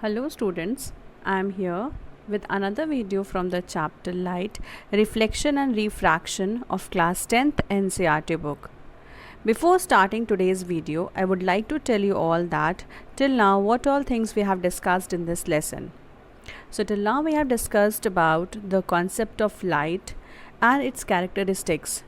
Hello students, I am here with another video from the chapter Light, Reflection and Refraction of class 10th NCERT book. Before starting today's video, I would like to tell you all that till now what all things we have discussed in this lesson. So till now we have discussed about the concept of light and its characteristics.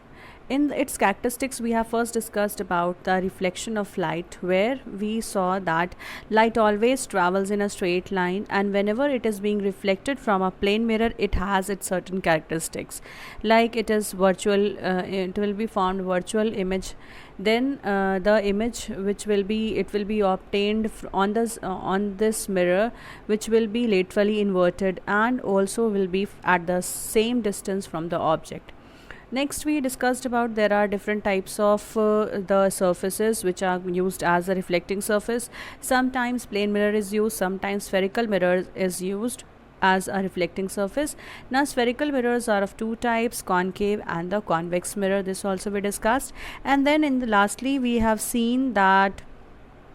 In its characteristics, we have first discussed about the reflection of light, where we saw that light always travels in a straight line, and whenever it is being reflected from a plane mirror, it has its certain characteristics. Like it is virtual, it will be formed virtual image. Then the image which will be obtained on this mirror, which will be laterally inverted and also will be at the same distance from the object. Next, we discussed about there are different types of the surfaces which are used as a reflecting surface. Sometimes plain mirror is used, sometimes spherical mirror is used as a reflecting surface. Now spherical mirrors are of two types, concave and the convex mirror. This also we discussed. And then lastly we have seen that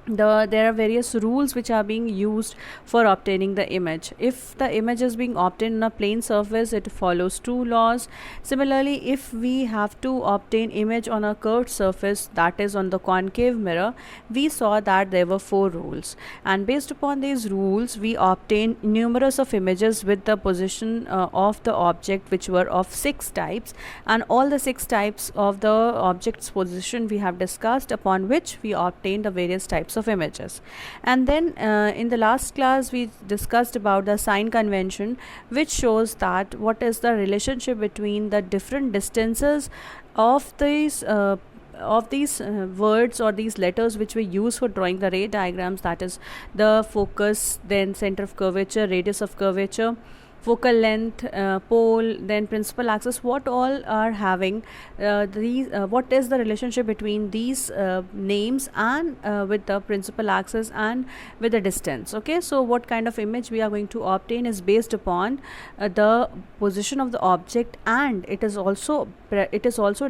there are various rules which are being used for obtaining the image. If the image is being obtained on a plane surface, it follows two laws. Similarly, if we have to obtain image on a curved surface, that is on the concave mirror, we saw that there were four rules, and based upon these rules we obtain numerous of images with the position of the object, which were of 6 types, and all the 6 types of the object's position we have discussed, upon which we obtained the various types of images. And then in the last class we discussed about the sign convention, which shows that what is the relationship between the different distances of these words or these letters which we use for drawing the ray diagrams, that is the focus, then center of curvature, radius of curvature, focal length, pole, then principal axis. What all are having what is the relationship between these names and with the principal axis and with the distance. Okay, so what kind of image we are going to obtain is based upon the position of the object, and it is also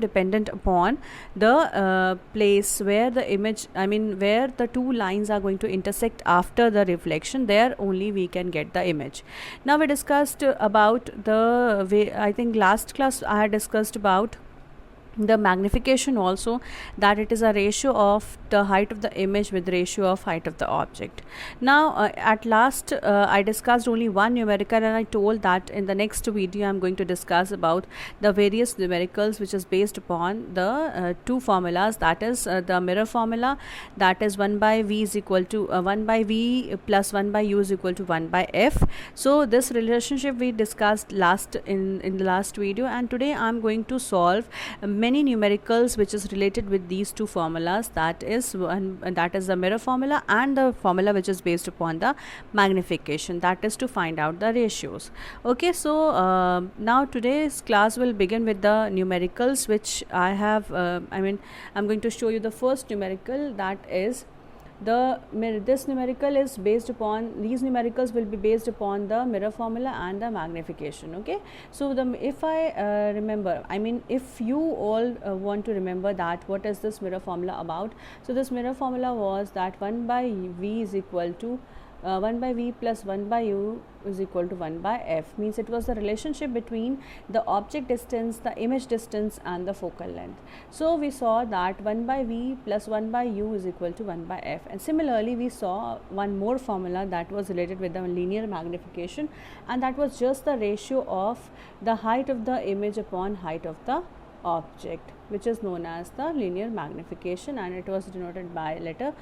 dependent upon the place where the image, where the two lines are going to intersect after the reflection. There only we can get the image. Now we discussed about the way, I think last class I had discussed about the magnification also, that it is a ratio of the height of the image with ratio of height of the object. Now at last I discussed only one numerical, and I told that in the next video I am going to discuss about the various numericals which is based upon the two formulas, that is the mirror formula, that is 1 by v is equal to 1 by v plus 1 by u is equal to 1 by f. So this relationship we discussed in the last video, and today I am going to solve many numericals which is related with these two formulas, that is the mirror formula and the formula which is based upon the magnification, that is to find out the ratios. Okay, so now today's class will begin with the numericals which I have I'm going to show you the first numerical, that is this numerical is based upon, these numericals will be based upon the mirror formula and the magnification. Okay, so if I remember, if you all want to remember that what is this mirror formula about, so this mirror formula was that 1 by v is equal to 1 by v plus 1 by u is equal to 1 by f, means it was the relationship between the object distance, the image distance and the focal length. So we saw that 1 by v plus 1 by u is equal to 1 by f, and similarly we saw one more formula that was related with the linear magnification, and that was just the ratio of the height of the image upon height of the object, which is known as the linear magnification, and it was denoted by letter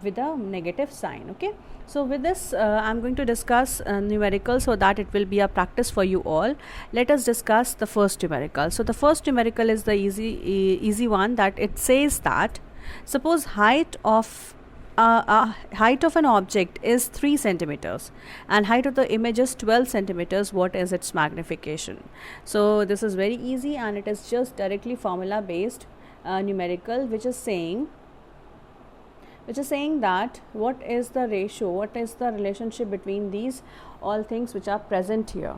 with a negative sign. Okay, so with this I am going to discuss numerical so that it will be a practice for you all. Let us discuss the first numerical. So the first numerical is the easy one, that it says that suppose height of an object is 3 centimeters and height of the image is 12 centimeters. What is its magnification? So this is very easy, and it is just directly formula based numerical, which is saying that what is the ratio, what is the relationship between these all things which are present here.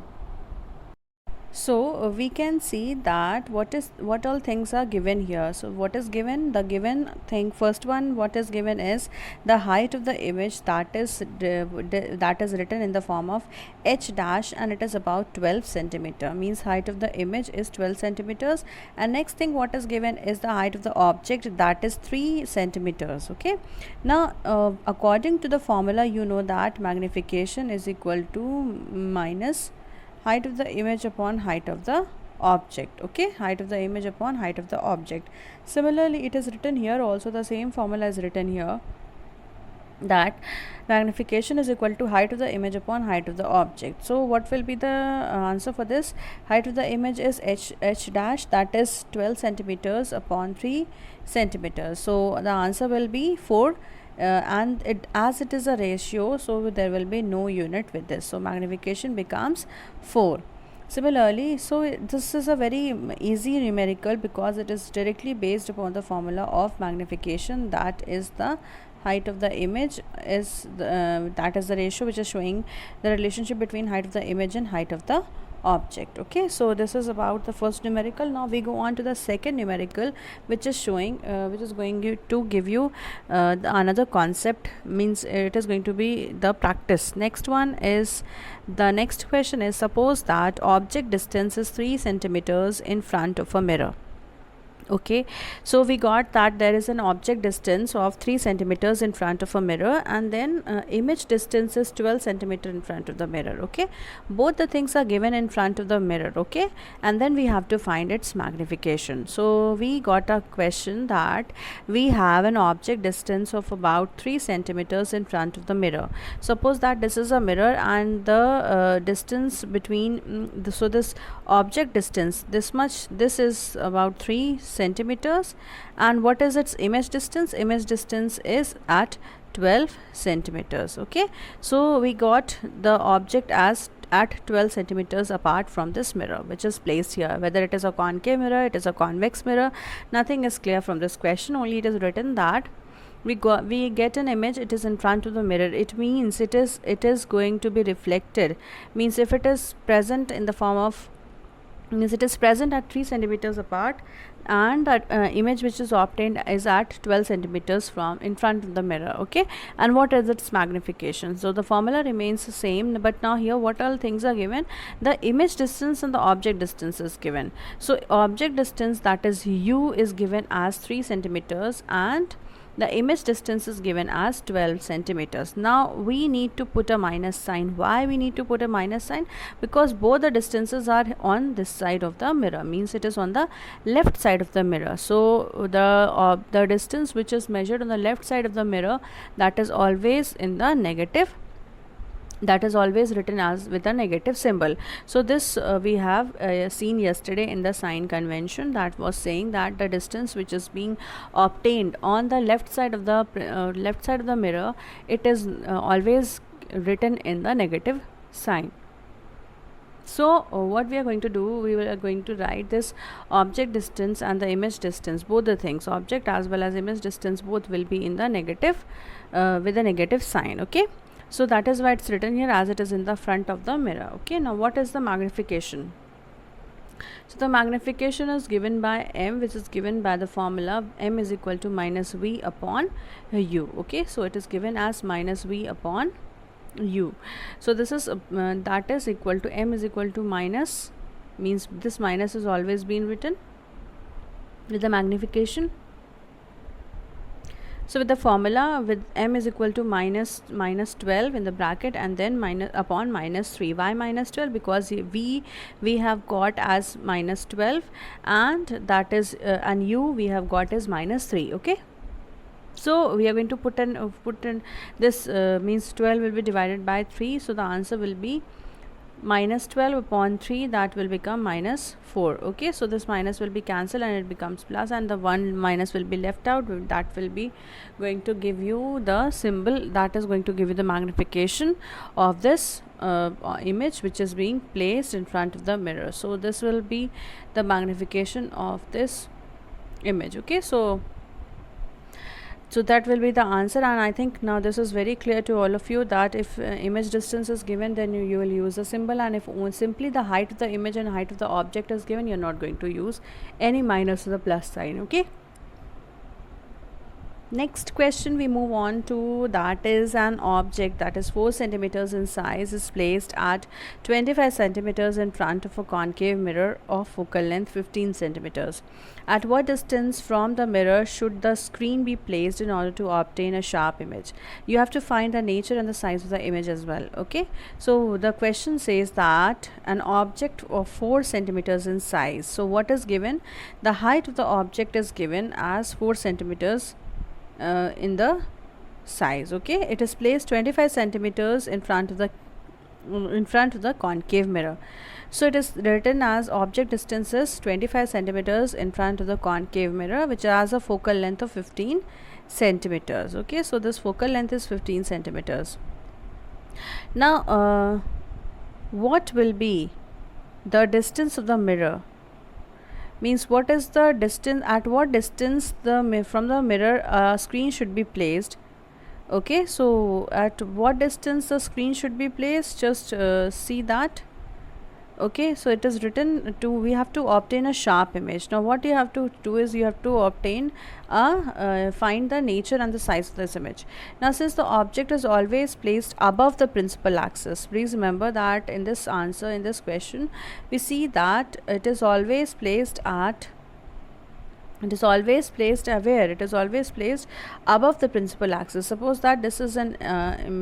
So we can see that what all things are given here. So what is given? The given thing, first one, what is given is the height of the image, that is written in the form of h dash, and it is about 12 centimeter, means height of the image is 12 centimeters. And next thing what is given is the height of the object, that is 3 centimeters. Okay, now according to the formula, you know that magnification is equal to minus height of the image upon height of the object. Okay, height of the image upon height of the object. Similarly, it is written here also, the same formula is written here, that magnification is equal to height of the image upon height of the object. So what will be the answer for this? Height of the image is h dash, that is 12 centimeters upon 3 centimeters. So the answer will be 4. And as it is a ratio, so there will be no unit with this, so magnification becomes 4. Similarly, so this is a very easy numerical, because it is directly based upon the formula of magnification, that is the height of the image is that is the ratio which is showing the relationship between height of the image and height of the object. Okay, so this is about the first numerical. Now we go on to the second numerical, which is showing which is going to give you another concept, means it is going to be the practice. Next one is, the next question is, suppose that object distance is 3 centimeters in front of a mirror. Okay, so we got that there is an object distance of 3 centimeters in front of a mirror, and then image distance is 12 centimeter in front of the mirror. Okay, both the things are given in front of the mirror. Okay, and then we have to find its magnification. So we got a question that we have an object distance of about 3 centimeters in front of the mirror. Suppose that this is a mirror, and the distance between so this object distance, this much, this is about 3 centimeters, and what is its image distance? Image distance is at 12 centimeters. Okay, so we got the object as at 12 centimeters apart from this mirror, which is placed here. Whether it is a concave mirror, it is a convex mirror, nothing is clear from this question. Only it is written that we get an image, it is in front of the mirror. It means it is going to be reflected, means if it is present in the form of, means it is present at 3 centimeters apart, and that image which is obtained is at 12 centimeters from in front of the mirror. Okay, and what is its magnification? So the formula remains the same, but now here what all things are given? The image distance and the object distance is given. So object distance, that is u, is given as 3 centimeters, and the image distance is given as 12 centimeters. Now we need to put a minus sign. Why we need to put a minus sign? Because both the distances are on this side of the mirror, means it is on the left side of the mirror. So the distance which is measured on the left side of the mirror, that is always in the negative, that is always written as with a negative symbol. So this we have seen yesterday in the sign convention, that was saying that the distance which is being obtained on the left side of the mirror, it is always written in the negative sign. So what we are going to do, we are going to write this object distance and the image distance, both the things, object as well as image distance, both will be in the negative with a negative sign. Okay, so that is why it's written here as it is in the front of the mirror. Okay, now what is the magnification? So the magnification is given by m, which is given by the formula m is equal to minus v upon u. Okay, so it is given as minus v upon u. So this is that is equal to m is equal to minus, means this minus is always been written with the magnification. So with the formula, with m is equal to minus 12 in the bracket, and then minus upon minus 3. Why minus 12? Because we have got as minus 12, and that is and u we have got as minus 3. Okay, so we are going to put in this means 12 will be divided by 3, so the answer will be minus 12 upon 3, that will become minus 4. Okay, so this minus will be cancelled and it becomes plus, and the one minus will be left out, that will be going to give you the symbol, that is going to give you the magnification of this image which is being placed in front of the mirror. So this will be the magnification of this image. Okay, so So that will be the answer, and I think now this is very clear to all of you that if image distance is given, then you will use a symbol, and if simply the height of the image and height of the object is given, you're not going to use any minus or the plus sign. Okay. Next question we move on to, that is an object that is 4 centimeters in size is placed at 25 centimeters in front of a concave mirror of focal length 15 centimeters. At what distance from the mirror should the screen be placed in order to obtain a sharp image? You have to find the nature and the size of the image as well. Okay, so the question says that an object of 4 centimeters in size. So what is given? The height of the object is given as 4 centimeters in the size. Okay, it is placed 25 centimeters in front of the concave mirror. So it is written as object distance is 25 centimeters in front of the concave mirror, which has a focal length of 15 centimeters. Okay, so this focal length is 15 centimeters. Now what will be the distance of the mirror? Means what is the distance, at what distance from the mirror screen should be placed. Okay, so at what distance the screen should be placed, just see that. Okay, so it is written to, we have to obtain a sharp image. Now what you have to do is you have to obtain find the nature and the size of this image. Now since the object is always placed above the principal axis, please remember that in this answer, in this question, we see that it is always placed at, it is always placed where? It is always placed above the principal axis. Suppose that this is an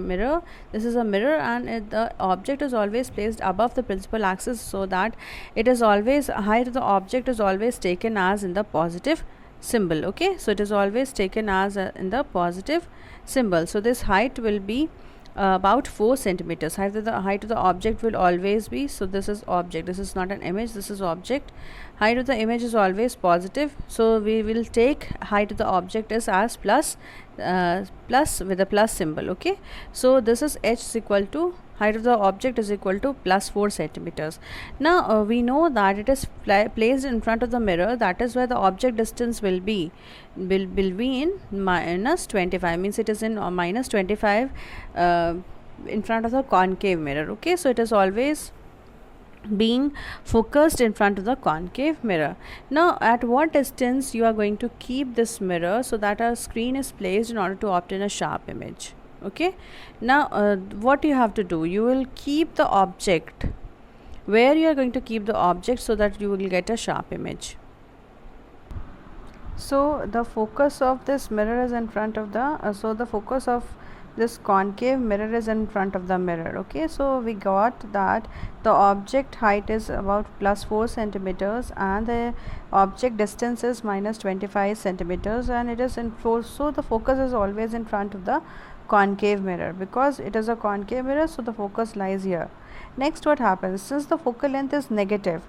mirror, this is a mirror, and the object is always placed above the principal axis, so that it is always, height of the object is always taken as in the positive symbol. Okay, so it is always taken as in the positive symbol. So this height will be about 4 centimeters. Height of the object will always be, so this is object, this is not an image, this is object. Height of the image is always positive, so we will take height of the object is as plus with a plus symbol. Okay, so this is h is equal to, height of the object is equal to plus 4 centimeters. Now we know that it is placed in front of the mirror, that is where the object distance will be in minus 25, means it is in minus 25 in front of the concave mirror. Okay, so it is always being focused in front of the concave mirror. Now at what distance you are going to keep this mirror so that a screen is placed in order to obtain a sharp image? Okay, now what you have to do, you will keep the object where you are going to keep the object so that you will get a sharp image. So the focus of this mirror is in front of the so the focus of this concave mirror is in front of the mirror. Okay, so we got that the object height is about plus 4 centimeters and the object distance is minus 25 centimeters, and it is in 4, so the focus is always in front of the concave mirror. Because it is a concave mirror, so the focus lies here. Next, what happens, since the focal length is negative,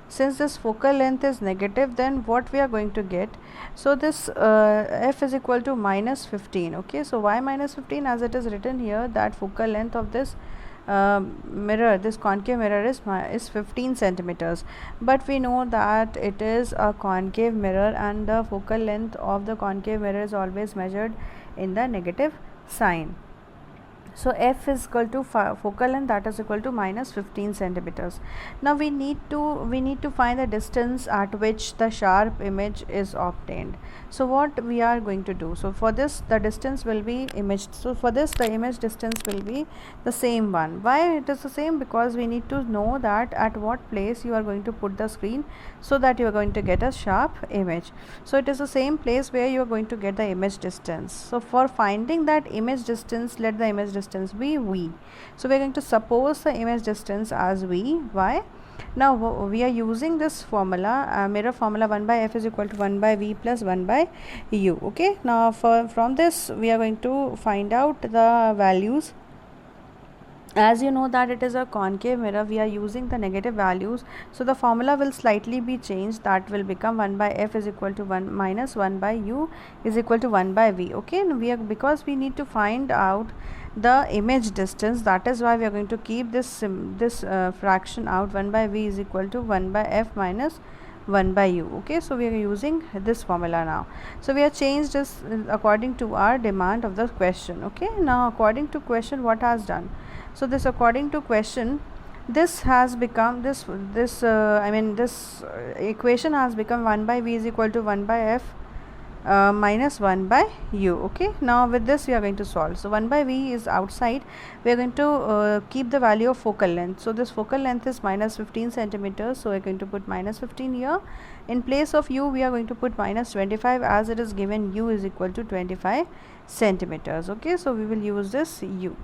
since this focal length is negative, then what we are going to get, so this f is equal to minus 15. Okay, so why minus 15? As it is written here that focal length of this mirror, this concave mirror is 15 centimeters, but we know that it is a concave mirror and the focal length of the concave mirror is always measured in the negative sign. So f is equal to focal length, that is equal to minus 15 centimeters. Now we need to find the distance at which the sharp image is obtained. So what we are going to do, so for this the distance will be imaged, so for this the image distance will be the same one. Why it is the same? Because we need to know that at what place you are going to put the screen so that you are going to get a sharp image. So it is the same place where you are going to get the image distance. So for finding that image distance, let the image distance be v. So we are going to suppose the image distance as v. Why? Now we are using this formula, mirror formula, 1 by f is equal to 1 by v plus 1 by u. Okay, now from this we are going to find out the values. As you know that it is a concave mirror, we are using the negative values, so the formula will slightly be changed. That will become 1 by f is equal to 1 minus 1 by u is equal to 1 by v. Okay, and we are, because we need to find out the image distance, that is why we are going to keep this fraction out. 1 by v is equal to 1 by f minus 1 by u. Okay, so we are using this formula now. So we have changed this according to our demand of the question. Okay, now according to question, what has done? So this according to question, this has become this equation has become 1 by v is equal to 1 by f minus 1 by u. Okay, now with this we are going to solve. So 1 by v is outside, we are going to keep the value of focal length. So this focal length is minus 15 centimeters, so we are going to put minus 15 here. In place of u, we are going to put minus 25, as it is given u is equal to 25 centimeters. Okay, so we will use this u.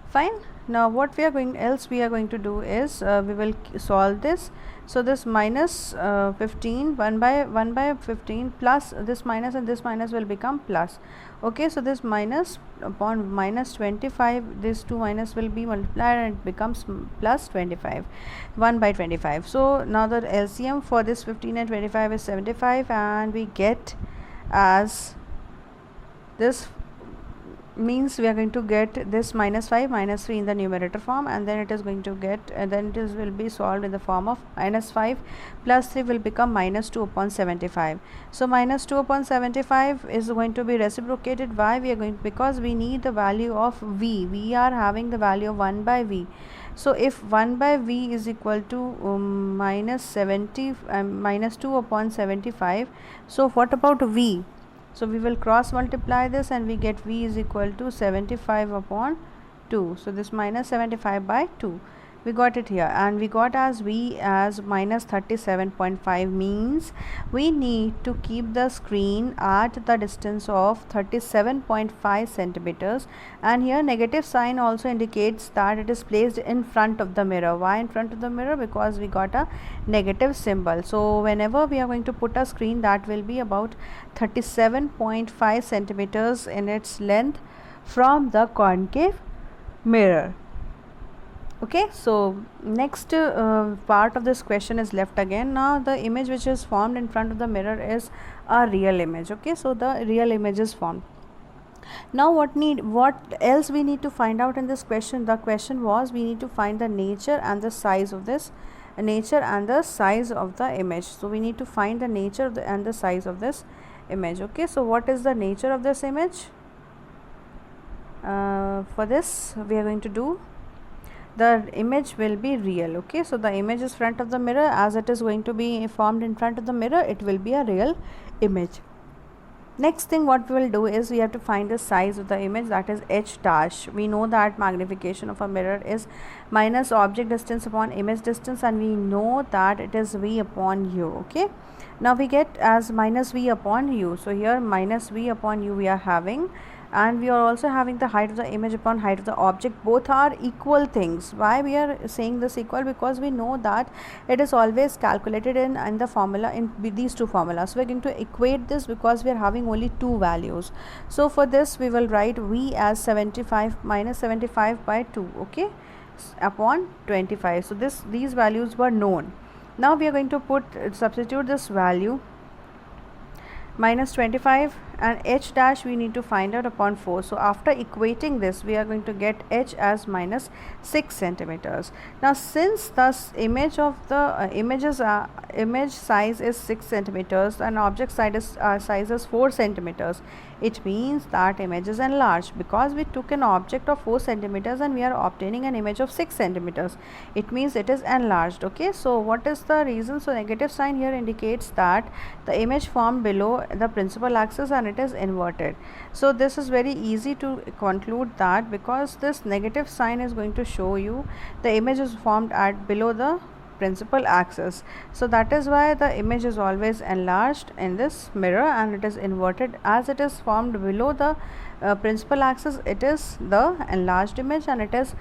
Fine. Now what we are going to do is we will solve this. So this minus 15, 1 by 15 plus this minus, and this minus will become plus. Okay, so this minus upon minus 25, this 2 minus will be multiplied and it becomes plus 25, 1 by 25. So now the LCM for this 15 and 25 is 75, and we get as this means we are going to get this minus 5 minus 3 in the numerator form, and then it is going to get will be solved in the form of minus 5 plus 3 will become minus 2 upon 75. So minus 2 upon 75 is going to be reciprocated. Why? Because we need the value of v. We are having the value of 1 by v. So if 1 by v is equal to minus 2 upon 75, so what about v? So we will cross multiply this and we get v is equal to 75 upon 2. So this minus 75 by 2. We got it here, and we got as v as minus 37.5, means we need to keep the screen at the distance of 37.5 centimeters, and here negative sign also indicates that it is placed in front of the mirror. Why in front of the mirror? Because we got a negative symbol. So whenever we are going to put a screen, that will be about 37.5 centimeters in its length from the concave mirror. Okay, so next part of this question is left again. Now the image which is formed in front of the mirror is a real image. Okay, so the real image is formed. Now what else we need to find out in this question? The question was, we need to find the nature and the size of this image. So we need to find the nature and the size of this image. Okay, so what is the nature of this image? For this we are going to do, the image will be real. Okay, so the image is front of the mirror, as it is going to be formed in front of the mirror, it will be a real image. Next thing what we will do is we have to find the size of the image, that is h dash. We know that magnification of a mirror is minus object distance upon image distance, and we know that it is v upon u. Okay, now we get as minus v upon u. So here minus v upon u we are having, and we are also having the height of the image upon height of the object. Both are equal things. Why we are saying this equal? Because we know that it is always calculated in the formula, in these two formulas. So we are going to equate this because we are having only two values. So for this we will write v as 75 minus 75 by 2, okay, upon 25. So these values were known. Now we are going to substitute this value minus 25, and h dash we need to find out upon 4. So after equating this, we are going to get h as minus 6 centimeters. Now since the image of the image size is 6 centimeters and object size is 4 centimeters, it means that image is enlarged, because we took an object of 4 centimeters and we are obtaining an image of 6 centimeters. It means it is enlarged. Okay, so what is the reason? So negative sign here indicates that the image formed below the principal axis and it is inverted. So this is very easy to conclude that, because this negative sign is going to show you the image is formed at below the principal axis. So that is why the image is always enlarged in this mirror and it is inverted. As it is formed below the principal axis, it is the enlarged image, and it is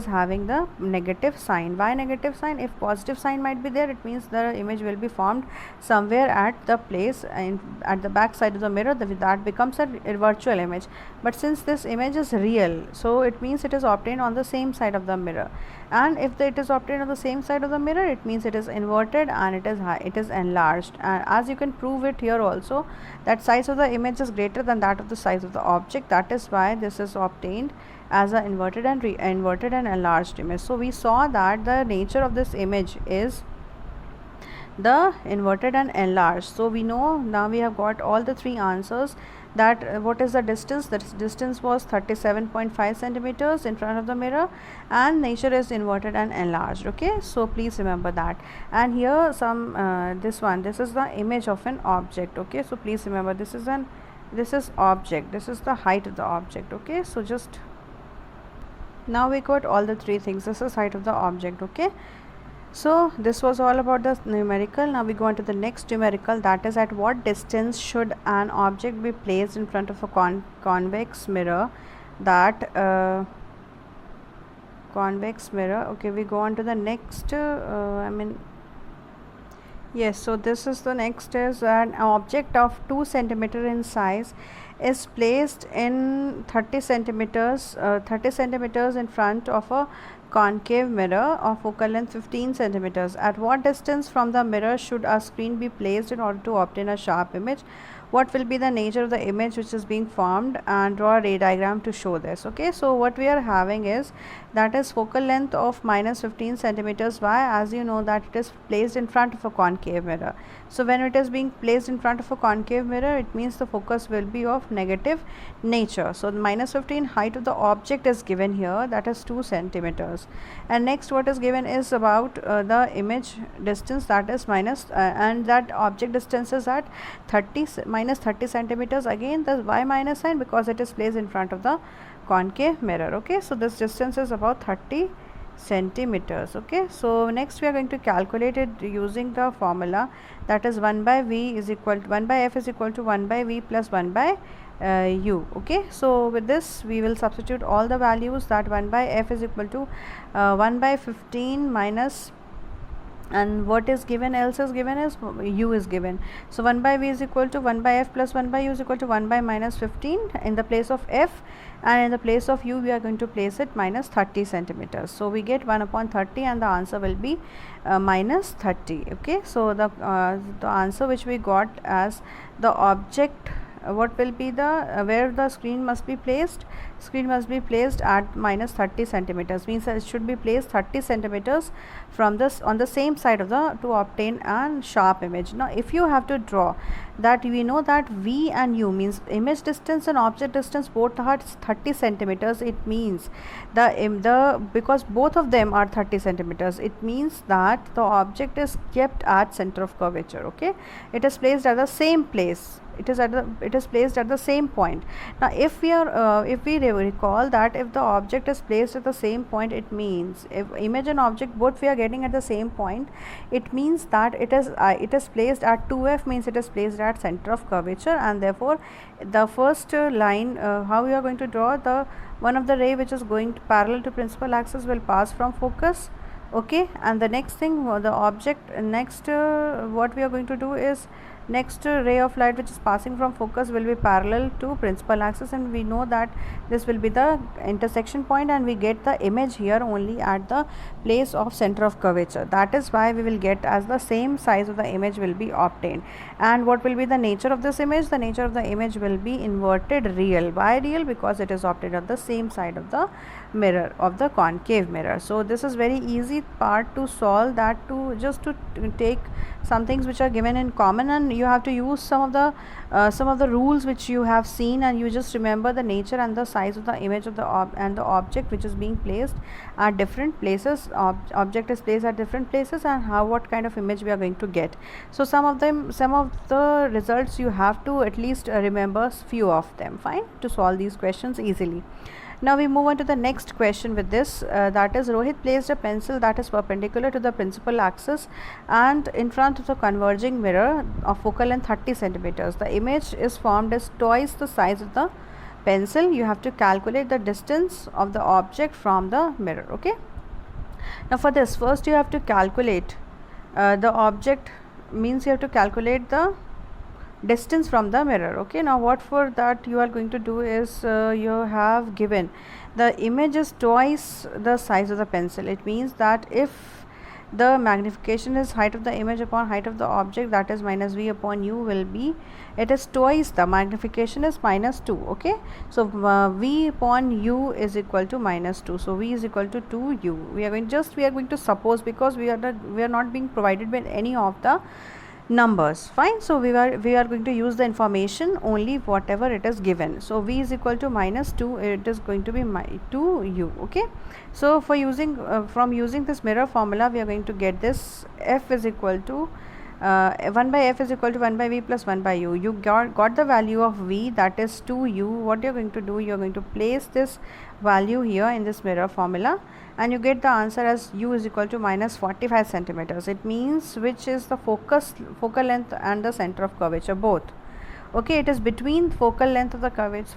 having the negative sign. Why negative sign? If positive sign might be there, it means the image will be formed somewhere at the place at the back side of the mirror, that becomes a virtual image. But since this image is real, so it means it is obtained on the same side of the mirror, and if it is obtained on the same side of the mirror, it means it is inverted and it is enlarged. And as you can prove it here also, that size of the image is greater than that of the size of the object. That is why this is obtained as an inverted and enlarged image. So we saw that the nature of this image is the inverted and enlarged. So we know now we have got all the three answers. That what is the distance? The distance was 37.5 centimeters in front of the mirror, and nature is inverted and enlarged. Okay, so please remember that. And here some this is the image of an object. Okay, so please remember this is object, this is the height of the object. Okay, so just now we got all the three things. This is height of the object. Okay, so this was all about the numerical. Now we go on to the next numerical, that is at what distance should an object be placed in front of a convex mirror. That convex mirror. Okay, we go on to the next yes, so this is the next is an object of 2 centimeter in size is placed in 30 centimeters in front of a concave mirror of focal length 15 centimeters. At what distance from the mirror should a screen be placed in order to obtain a sharp image? What will be the nature of the image which is being formed, and draw a ray diagram to show this. Okay, so what we are having is that is focal length of minus 15 centimeters. Why? As you know that it is placed in front of a concave mirror. So when it is being placed in front of a concave mirror, it means the focus will be of negative nature. So the minus 15 height of the object is given here, that is 2 centimeters. And next what is given is about the image distance, that is and that object distance is at minus 30 centimeters. Again the y minus sign, because it is placed in front of the concave mirror. Okay, so this distance is about 30 centimeters. Okay, so next we are going to calculate it using the formula, that is 1 by v is equal to 1 by f is equal to 1 by v plus 1 by u. Okay, so with this we will substitute all the values, that 1 by f is equal to 1 by 15 minus, and what is given else is given is u is given. So 1 by v is equal to 1 by f plus 1 by u is equal to 1 by minus 15 in the place of f, and in the place of u we are going to place it minus 30 centimeters. So we get 1 upon 30 and the answer will be minus 30. Okay, so the answer which we got as the object, what will be the where the screen must be placed? Screen must be placed at minus 30 centimeters, means that it should be placed 30 centimeters from this on the same side of the to obtain a sharp image. Now if you have to draw that, we know that v and u means image distance and object distance both are 30 centimeters. It means the because both of them are 30 centimeters, it means that the object is kept at center of curvature. Okay, it is placed at the same place, it is placed at the same point. Now if we recall that if the object is placed at the same point, it means if image and object both we are getting at the same point, it means that it is placed at 2f, means it is placed at center of curvature. And therefore the first line, how we are going to draw, the one of the ray which is going to parallel to principal axis will pass from focus. Okay, and the next thing, the object next what we are going to do is next ray of light which is passing from focus will be parallel to principal axis, and we know that this will be the intersection point, and we get the image here only at the place of center of curvature. That is why we will get as the same size of the image will be obtained. And what will be the nature of this image? The nature of the image will be inverted real. Why real? Because it is obtained at the same side of the mirror, of the concave mirror. So this is very easy part to solve, that to just to take some things which are given in common, and you have to use some of the rules which you have seen, and you just remember the nature and the size of the image of the object which is being placed at different places. Object is placed at different places, and what kind of image we are going to get. So some of the results you have to at least remember few of them, fine, to solve these questions easily. Now we move on to the next question with this, that is Rohit placed a pencil that is perpendicular to the principal axis and in front of the converging mirror of focal length 30 centimeters. The image is formed as twice the size of the pencil. You have to calculate the distance of the object from the mirror. Okay, now for this, first you have to calculate the object, means you have to calculate the distance from the mirror. Okay, now what for that you are going to do is you have given the image is twice the size of the pencil. It means that if the magnification is height of the image upon height of the object, that is minus v upon u will be, it is twice the magnification is minus 2. Okay, so v upon u is equal to minus 2, so v is equal to 2u. We are going to suppose, because we are not being provided with any of the numbers. Fine, so we are going to use the information only whatever it is given. So v is equal to minus 2, it is going to be 2u. Okay, so for using from using this mirror formula, we are going to get this f is equal to 1 by f is equal to 1 by v plus 1 by u. You got the value of v, that is 2u. What you are going to do, you are going to place this value here in this mirror formula, and you get the answer as u is equal to minus 45 centimeters. It means which is the focal length and the center of curvature both. Okay, it is between focal length of the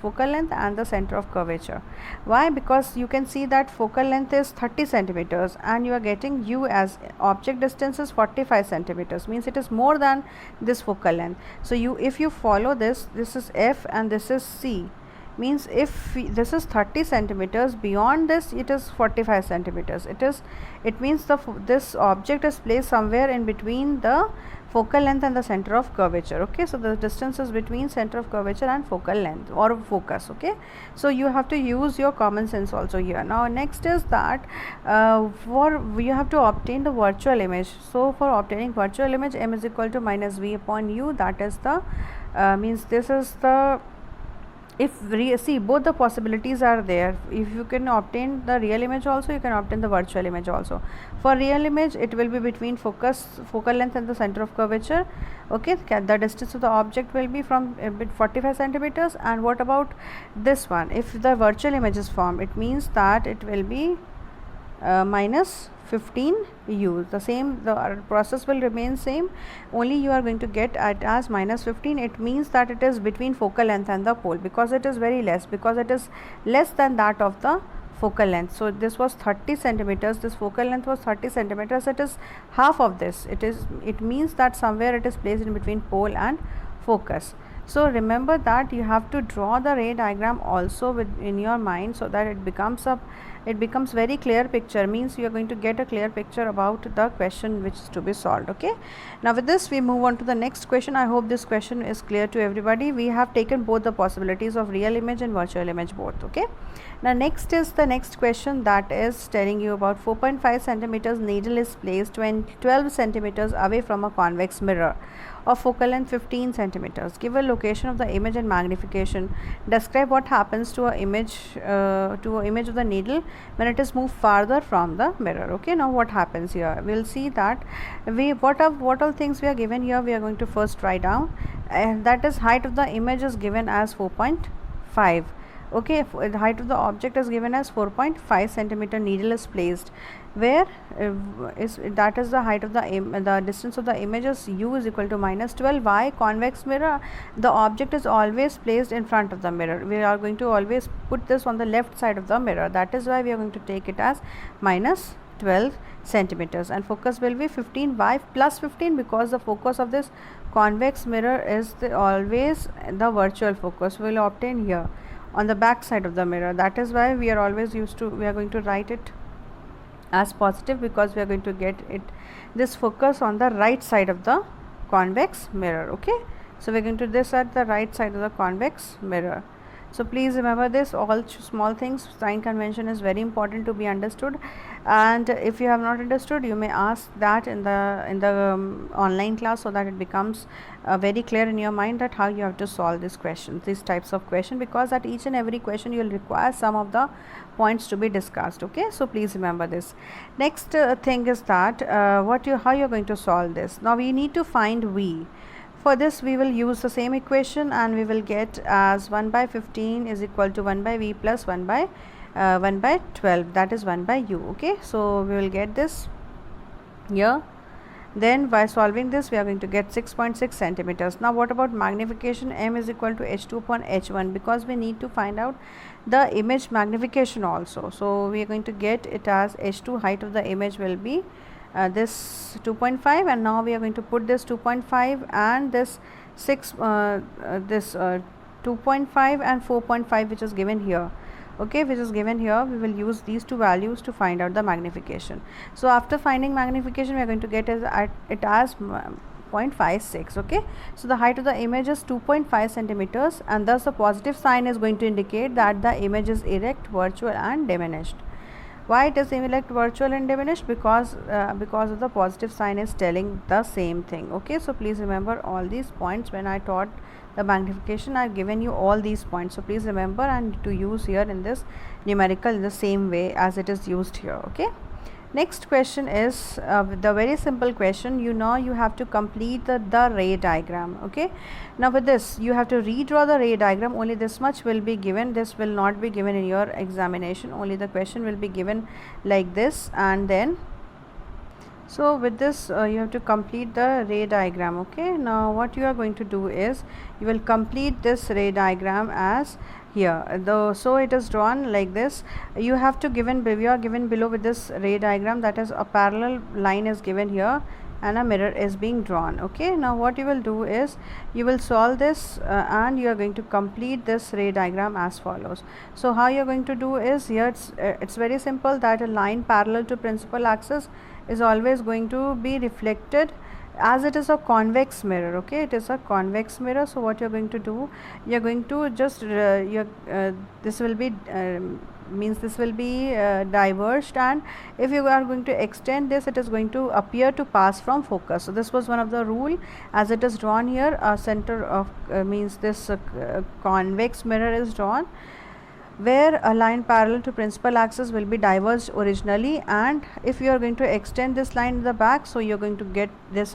focal length and the center of curvature. Why? Because you can see that focal length is 30 centimeters and you are getting u as object distance is 45 centimeters, means it is more than this focal length. So if you follow this is f and this is c, means if this is 30 centimeters, beyond this it is 45 centimeters. It means this object is placed somewhere in between the focal length and the center of curvature. Okay, so the distance is between center of curvature and focal length or focus. Okay, so you have to use your common sense also here. Now next is that you have to obtain the virtual image. So for obtaining virtual image, m is equal to minus v upon u, that is the means this is the, see, both the possibilities are there. If you can obtain the real image also, you can obtain the virtual image also. For real image, it will be between focal length and the center of curvature. Okay, the distance of the object will be from 45 centimeters. And what about this one? If the virtual image is formed, it means that it will be minus 15 u. The process will remain same, only you are going to get it as minus 15. It means that it is between focal length and the pole, because it is very less, because it is less than that of the focal length. So this was 30 centimeters, this focal length was 30 centimeters, it is half of this. It means that somewhere it is placed in between pole and focus. So remember that you have to draw the ray diagram also in your mind, so that it becomes very clear picture, means you are going to get a clear picture about the question which is to be solved. Okay, now with this we move on to the next question. I hope this question is clear to everybody. We have taken both the possibilities of real image and virtual image both. Okay, now next is the next question, that is telling you about 4.5 centimeters needle is placed 12 centimeters away from a convex mirror of focal length 15 centimeters. Give a location of the image and magnification. Describe what happens to an image of the needle when it is moved farther from the mirror. Okay, now what happens here? We'll see that what all things we are given here. We are going to first write down, and that is height of the image is given as 4.5. Okay, the height of the object is given as 4.5 centimeter. Needle is placed where that is the height of the distance of the image is u is equal to minus 12. Why? Convex mirror, the object is always placed in front of the mirror. We are going to always put this on the left side of the mirror. That is why we are going to take it as minus 12 centimeters, and focus will be 15. Why plus 15? Because the focus of this convex mirror is always the virtual focus. We will obtain here on the back side of the mirror. That is why we are always we are going to write it as positive, because we are going to get this focus on the right side of the convex mirror. Okay, so we are going to this at the right side of the convex mirror. So please remember this, all small things, sign convention is very important to be understood, and if you have not understood, you may ask that in the online class, so that it becomes very clear in your mind that how you have to solve this question, these types of question, because at each and every question you will require some of the points to be discussed. Okay, so please remember this. Next thing is that how you are going to solve this. Now we need to find v. For this we will use the same equation, and we will get as 1 by 15 is equal to 1 by v plus 1 by 12, that is 1 by u. Okay, so we will get this here. Then by solving this, we are going to get 6.6 centimeters. Now what about magnification? M is equal to h2 upon h1, because we need to find out the image magnification also. So we are going to get it as h2, height of the image will be this 2.5, and now we are going to put this 2.5 and this 2.5 and 4.5 which is given here. okay, which is given here. We will use these two values to find out the magnification. So after finding magnification, we are going to get it as 0.56. okay, so the height of the image is 2.5 centimeters, and thus the positive sign is going to indicate that the image is erect, virtual and diminished. Why it is erect, virtual and diminished? Because of the positive sign is telling the same thing. Okay, so please remember all these points. When I taught the magnification, I have given you all these points, so please remember and to use here in this numerical in the same way as it is used here. Okay, next question is the very simple question. You have to complete the ray diagram. Okay, now with this you have to redraw the ray diagram. Only this much will be given. This will not be given in your examination. Only the question will be given like this, and then so with this you have to complete the ray diagram. Okay, now what you are going to do is you will complete this ray diagram as here. So it is drawn like this. You are given below with this ray diagram, that is a parallel line is given here and a mirror is being drawn. Okay, now what you will do is you will solve this and you are going to complete this ray diagram as follows. So how you are going to do is here it's very simple, that a line parallel to principal axis is always going to be reflected, as it is a convex mirror. Okay, it is a convex mirror. So what you are going to do, you are going to just this will be diverged, and if you are going to extend this, it is going to appear to pass from focus. So this was one of the rule, as it is drawn here. A center of this convex mirror is drawn, where a line parallel to principal axis will be diverged originally, and if you are going to extend this line in the back, so you are going to get this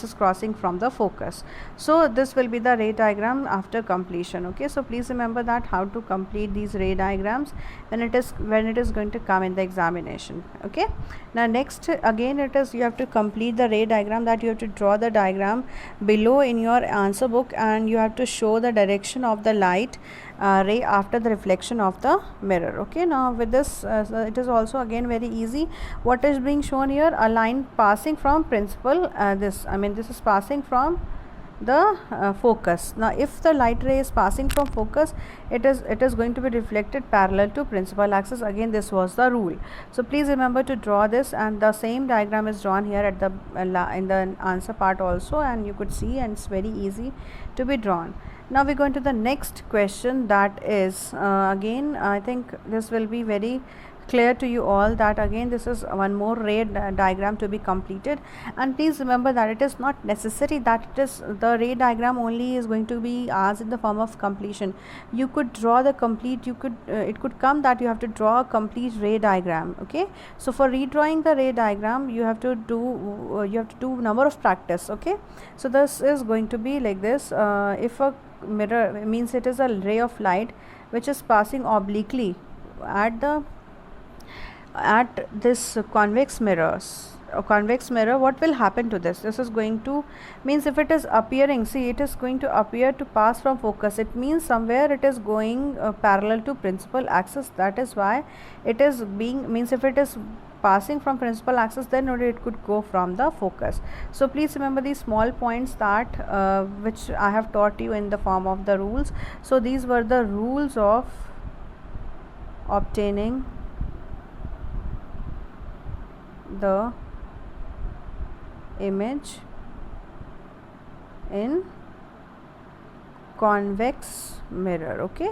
is crossing from the focus. So this will be the ray diagram after completion. Okay, so please remember that how to complete these ray diagrams when it is going to come in the examination. Okay, now next again it is you have to complete the ray diagram, that you have to draw the diagram below in your answer book, and you have to show the direction of the light ray after the reflection of the mirror. Okay, now with this it is also again very easy. What is being shown here? A line passing from principal, this is passing from the focus. Now if the light ray is passing from focus, it is going to be reflected parallel to principal axis. Again, this was the rule. So please remember to draw this, and the same diagram is drawn here at the in the answer part also, and you could see, and it's very easy to be drawn. Now we go into the next question, that is again I think this will be very clear to you all, that again this is one more ray diagram to be completed. And please remember that it is not necessary that it is the ray diagram only is going to be asked in the form of completion. You could draw the complete, it could come that you have to draw a complete ray diagram. Okay, so for redrawing the ray diagram you have to do number of practice. Okay, so this is going to be like this. If a mirror it is a ray of light which is passing obliquely at this convex mirror, what will happen to this? This is going to if it is appearing, see, it is going to appear to pass from focus. It means somewhere it is going parallel to principal axis. That is why it is being if it is passing from principal axis, then only it could go from the focus. So please remember these small points that which I have taught you in the form of the rules. So these were the rules of obtaining the image in convex mirror. Okay,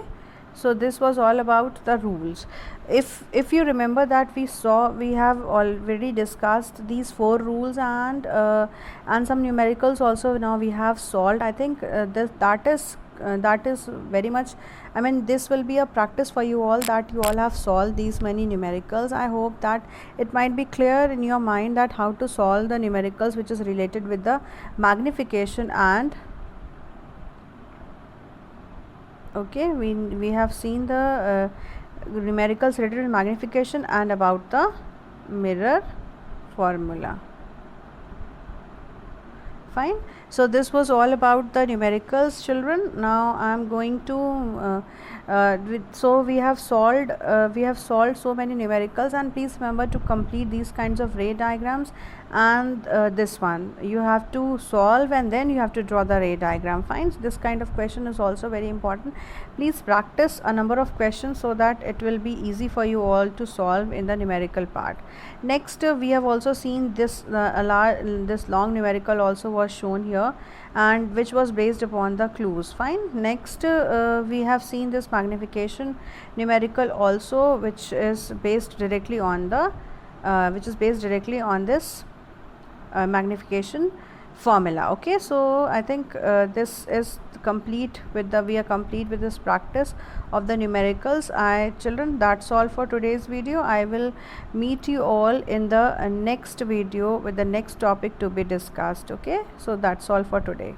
so this was all about the rules. If you remember that we have already discussed these 4 rules and some numericals also now we have solved. I think that is very much, this will be a practice for you all, that you all have solved these many numericals. I hope that it might be clear in your mind that how to solve the numericals which is related with the magnification. And okay, we have seen the numericals related with magnification and about the mirror formula. Fine. So this was all about the numericals, children. Now I am going to So we have solved so many numericals, and please remember to complete these kinds of ray diagrams. And this one you have to solve, and then you have to draw the ray diagram. Fine. This kind of question is also very important. Please practice a number of questions so that it will be easy for you all to solve in the numerical part. Next, we have also seen this this long numerical also was shown here, and which was based upon the clues. Fine. Next, we have seen this magnification numerical also, which is based directly on the this magnification formula. Okay, so I think this is complete with the we are complete with this practice of the numericals. Children, that's all for today's video. I will meet you all in the next video with the next topic to be discussed. Okay, so that's all for today.